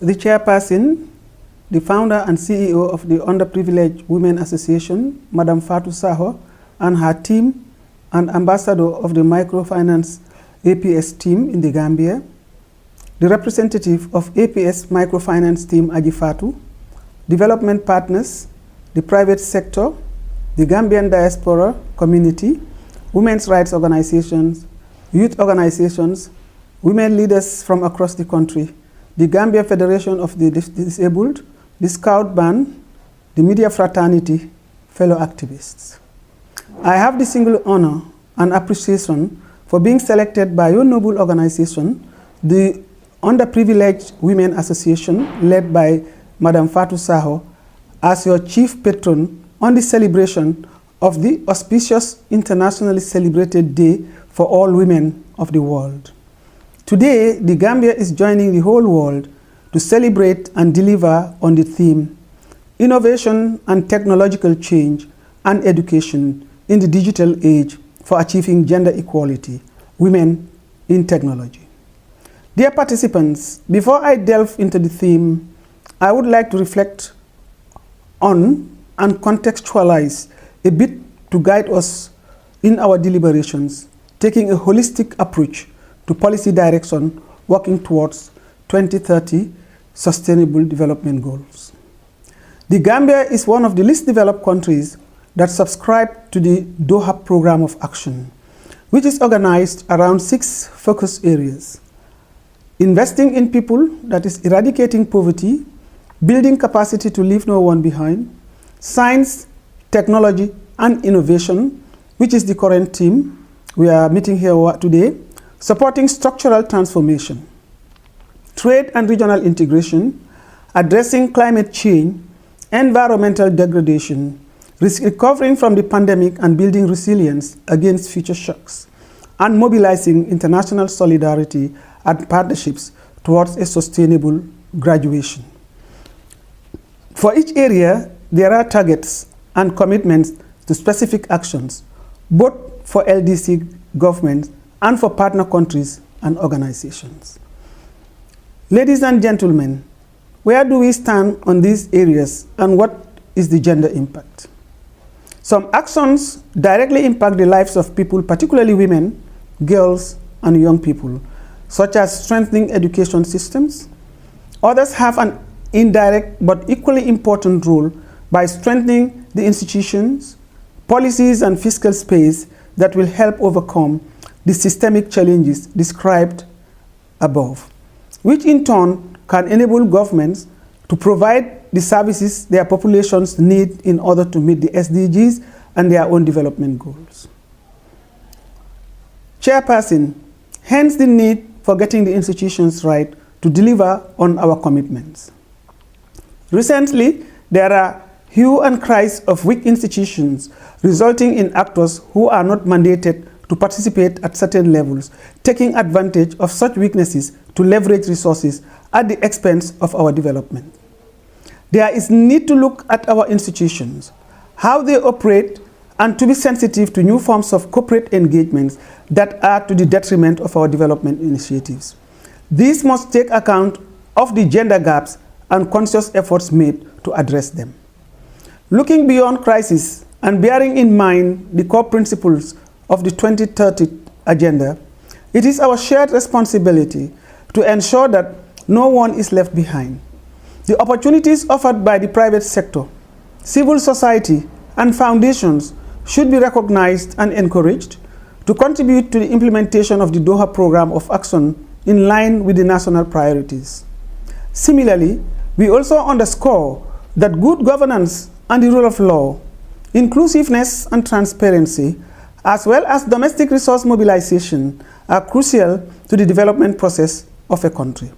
the chairperson, the founder and CEO of the Underprivileged Women Association, Madam Fatou Saho, and her team, and ambassador of the Microfinance APS team in the Gambia, the representative of APS Microfinance team, Aji Fatou, development partners, the private sector, the Gambian diaspora community, women's rights organizations, youth organizations, women leaders from across the country, the Gambia Federation of the Disabled, the Scout Band, the media fraternity, fellow activists. I have the single honor and appreciation for being selected by your noble organization, the Underprivileged Women Association, led by Madam Fatou Saho, as your chief patron on the celebration of the auspicious internationally celebrated day for all women of the world. Today, the Gambia is joining the whole world to celebrate and deliver on the theme, Innovation and Technological Change and Education in the Digital Age for Achieving Gender Equality, Women in Technology. Dear participants, before I delve into the theme, I would like to reflect on and contextualize a bit to guide us in our deliberations, taking a holistic approach to policy direction working towards 2030 Sustainable Development Goals. The Gambia is one of the least developed countries that subscribe to the Doha Programme of Action, which is organized around 6 focus areas: investing in people, that is eradicating poverty, building capacity to leave no one behind, science, technology, and innovation, which is the current theme we are meeting here today, supporting structural transformation, trade and regional integration, addressing climate change, environmental degradation, recovering from the pandemic and building resilience against future shocks, and mobilizing international solidarity and partnerships towards a sustainable graduation. For each area, there are targets and commitments to specific actions, both for LDC governments and for partner countries and organizations. Ladies and gentlemen, where do we stand on these areas and what is the gender impact? Some actions directly impact the lives of people, particularly women, girls, and young people, such as strengthening education systems. Others have an indirect but equally important role by strengthening the institutions, policies, and fiscal space that will help overcome the systemic challenges described above, which in turn can enable governments to provide the services their populations need in order to meet the SDGs and their own development goals. Chairperson, hence the need for getting the institutions right to deliver on our commitments. Recently, there are hue and cries of weak institutions, resulting in actors who are not mandated to participate at certain levels, taking advantage of such weaknesses to leverage resources at the expense of our development. There is need to look at our institutions, how they operate, and to be sensitive to new forms of corporate engagements that are to the detriment of our development initiatives. These must take account of the gender gaps and conscious efforts made to address them. Looking beyond crisis and bearing in mind the core principles of the 2030 Agenda, it is our shared responsibility to ensure that no one is left behind. The opportunities offered by the private sector, civil society, and foundations should be recognized and encouraged to contribute to the implementation of the Doha Programme of Action in line with the national priorities. Similarly, we also underscore that good governance and the rule of law, inclusiveness and transparency, as well as domestic resource mobilization, are crucial to the development process of a country.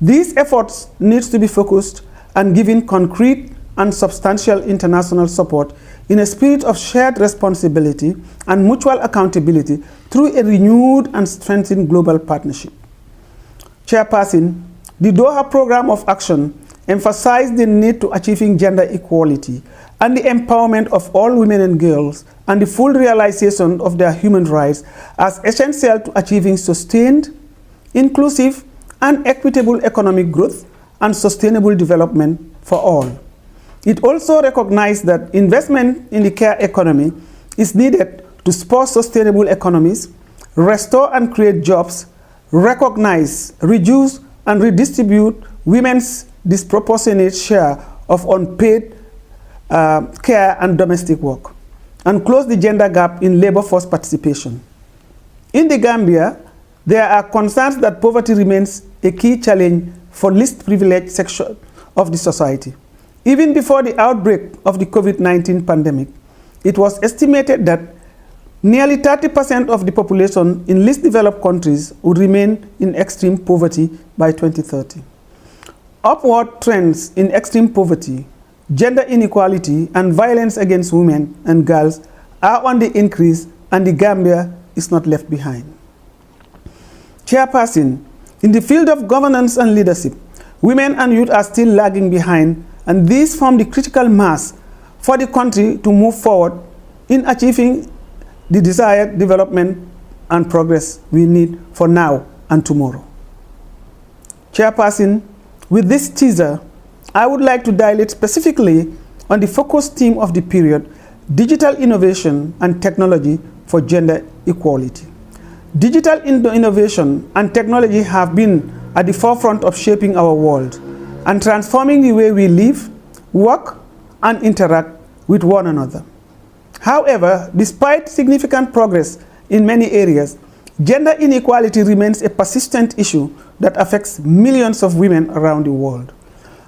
These efforts need to be focused and given concrete and substantial international support in a spirit of shared responsibility and mutual accountability through a renewed and strengthened global partnership. Chairperson, the Doha Programme of Action emphasized the need to achieving gender equality and the empowerment of all women and girls and the full realization of their human rights as essential to achieving sustained, inclusive, and equitable economic growth, and sustainable development for all. It also recognized that investment in the care economy is needed to spur sustainable economies, restore and create jobs, recognize, reduce, and redistribute women's disproportionate share of unpaid care and domestic work, and close the gender gap in labor force participation. In the Gambia, there are concerns that poverty remains a key challenge for least privileged section of the society. Even before the outbreak of the COVID-19 pandemic, it was estimated that nearly 30% of the population in least developed countries would remain in extreme poverty by 2030. Upward trends in extreme poverty, gender inequality, and violence against women and girls are on the increase, and the Gambia is not left behind. Chairperson, in the field of governance and leadership, women and youth are still lagging behind, and these form the critical mass for the country to move forward in achieving the desired development and progress we need for now and tomorrow. Chairperson, with this teaser, I would like to dilate specifically on the focus theme of the period, digital innovation and technology for gender equality. Digital innovation and technology have been at the forefront of shaping our world and transforming the way we live, work, and interact with one another. However, despite significant progress in many areas, gender inequality remains a persistent issue that affects millions of women around the world.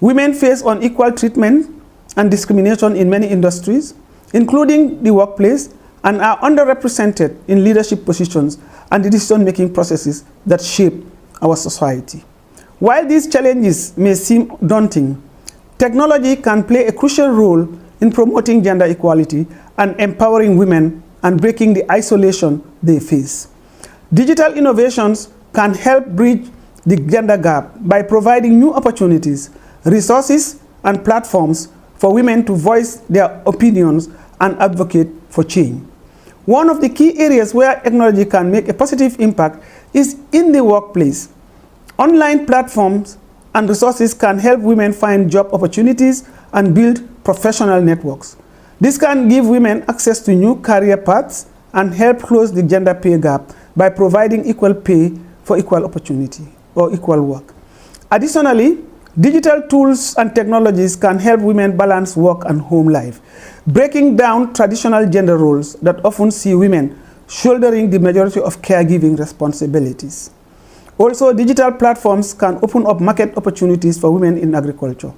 Women face unequal treatment and discrimination in many industries, including the workplace, and are underrepresented in leadership positions and the decision-making processes that shape our society. While these challenges may seem daunting, technology can play a crucial role in promoting gender equality and empowering women and breaking the isolation they face. Digital innovations can help bridge the gender gap by providing new opportunities, resources, and platforms for women to voice their opinions and advocate for change. One of the key areas where technology can make a positive impact is in the workplace. Online platforms and resources can help women find job opportunities and build professional networks. This can give women access to new career paths and help close the gender pay gap by providing equal pay for equal opportunity or equal work. Additionally, digital tools and technologies can help women balance work and home life, breaking down traditional gender roles that often see women shouldering the majority of caregiving responsibilities. Also, digital platforms can open up market opportunities for women in agriculture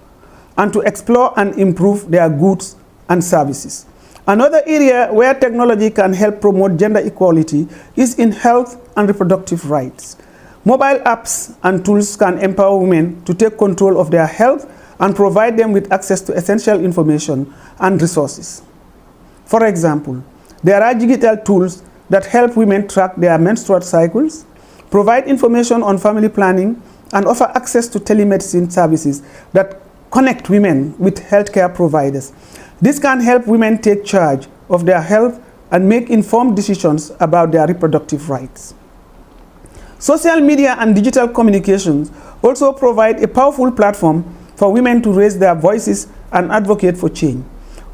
and to explore and improve their goods and services. Another area where technology can help promote gender equality is in health and reproductive rights. Mobile apps and tools can empower women to take control of their health and provide them with access to essential information and resources. For example, there are digital tools that help women track their menstrual cycles, provide information on family planning, and offer access to telemedicine services that connect women with healthcare providers. This can help women take charge of their health and make informed decisions about their reproductive rights. Social media and digital communications also provide a powerful platform for women to raise their voices and advocate for change.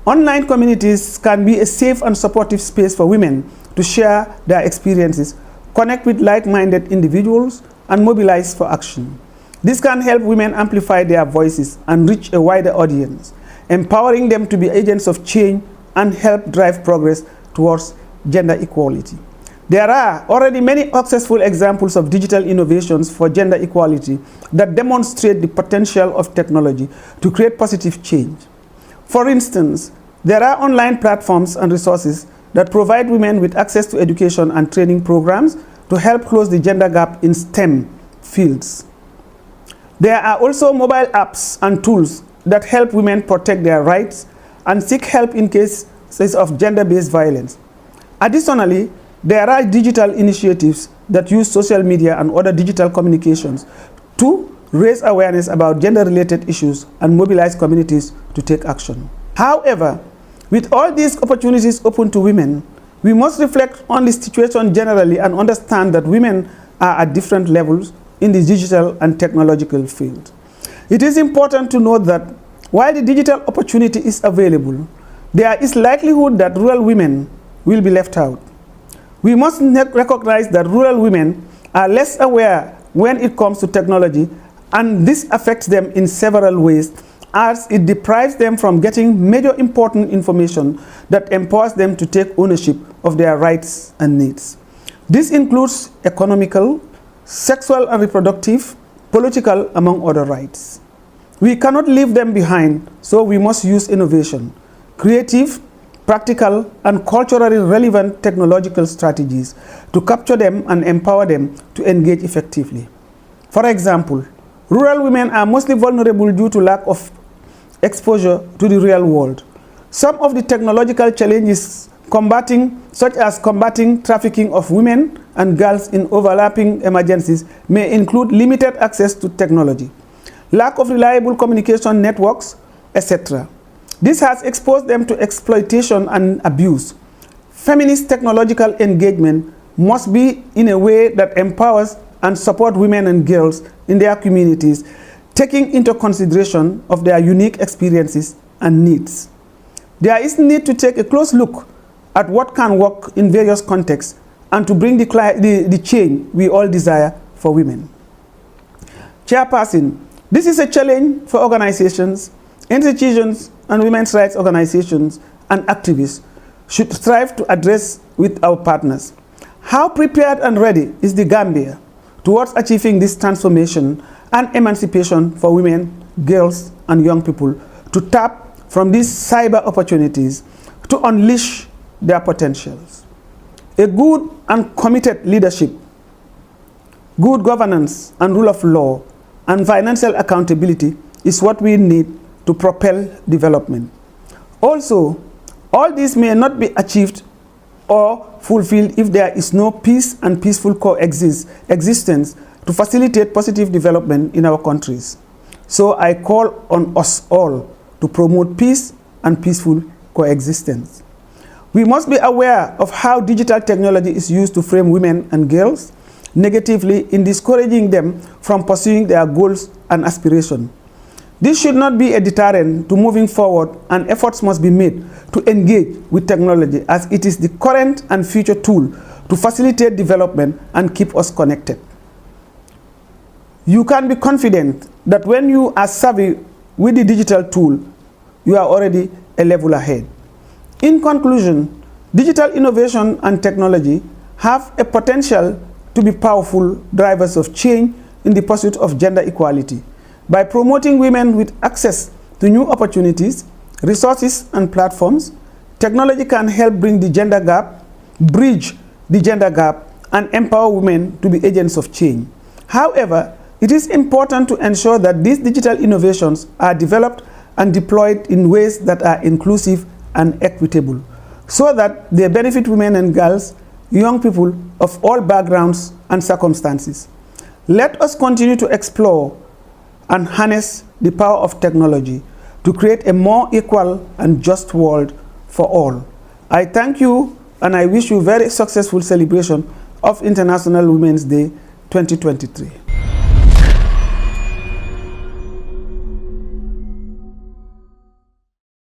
Online communities can be a safe and supportive space for women to share their experiences, connect with like-minded individuals, and mobilize for action. This can help women amplify their voices and reach a wider audience, empowering them to be agents of change and help drive progress towards gender equality. There are already many successful examples of digital innovations for gender equality that demonstrate the potential of technology to create positive change. For instance, there are online platforms and resources that provide women with access to education and training programs to help close the gender gap in STEM fields. There are also mobile apps and tools that help women protect their rights and seek help in cases of gender-based violence. Additionally, there are digital initiatives that use social media and other digital communications to raise awareness about gender-related issues and mobilize communities to take action. However, with all these opportunities open to women, we must reflect on the situation generally and understand that women are at different levels in the digital and technological field. It is important to note that while the digital opportunity is available, there is likelihood that rural women will be left out. We must recognize that rural women are less aware when it comes to technology, and this affects them in several ways, as it deprives them from getting major important information that empowers them to take ownership of their rights and needs. This includes economical, sexual and reproductive, political, among other rights. We cannot leave them behind, so we must use innovation, creative, practical, and culturally relevant technological strategies to capture them and empower them to engage effectively. For example, rural women are mostly vulnerable due to lack of exposure to the real world. Some of the technological challenges such as combating trafficking of women and girls in overlapping emergencies may include limited access to technology, lack of reliable communication networks, etc. This has exposed them to exploitation and abuse. Feminist technological engagement must be in a way that empowers and supports women and girls in their communities, taking into consideration of their unique experiences and needs. There is need to take a close look at what can work in various contexts and to bring the change we all desire for women. Chairperson, this is a challenge for organizations, institutions, and women's rights organizations and activists should strive to address with our partners. How prepared and ready is the Gambia towards achieving this transformation and emancipation for women, girls, and young people to tap from these cyber opportunities to unleash their potentials? A good and committed leadership, good governance and rule of law, and financial accountability is what we need to propel development. Also, all this may not be achieved or fulfilled if there is no peace and peaceful coexistence to facilitate positive development in our countries. So I call on us all to promote peace and peaceful coexistence. We must be aware of how digital technology is used to frame women and girls negatively in discouraging them from pursuing their goals and aspirations. This should not be a deterrent to moving forward, and efforts must be made to engage with technology as it is the current and future tool to facilitate development and keep us connected. You can be confident that when you are savvy with the digital tool, you are already a level ahead. In conclusion, digital innovation and technology have a potential to be powerful drivers of change in the pursuit of gender equality. By promoting women with access to new opportunities, resources, and platforms, technology can help bridge the gender gap, and empower women to be agents of change. However, it is important to ensure that these digital innovations are developed and deployed in ways that are inclusive and equitable, so that they benefit women and girls, young people of all backgrounds and circumstances. Let us continue to explore and harness the power of technology to create a more equal and just world for all. I thank you and I wish you a very successful celebration of International Women's Day 2023.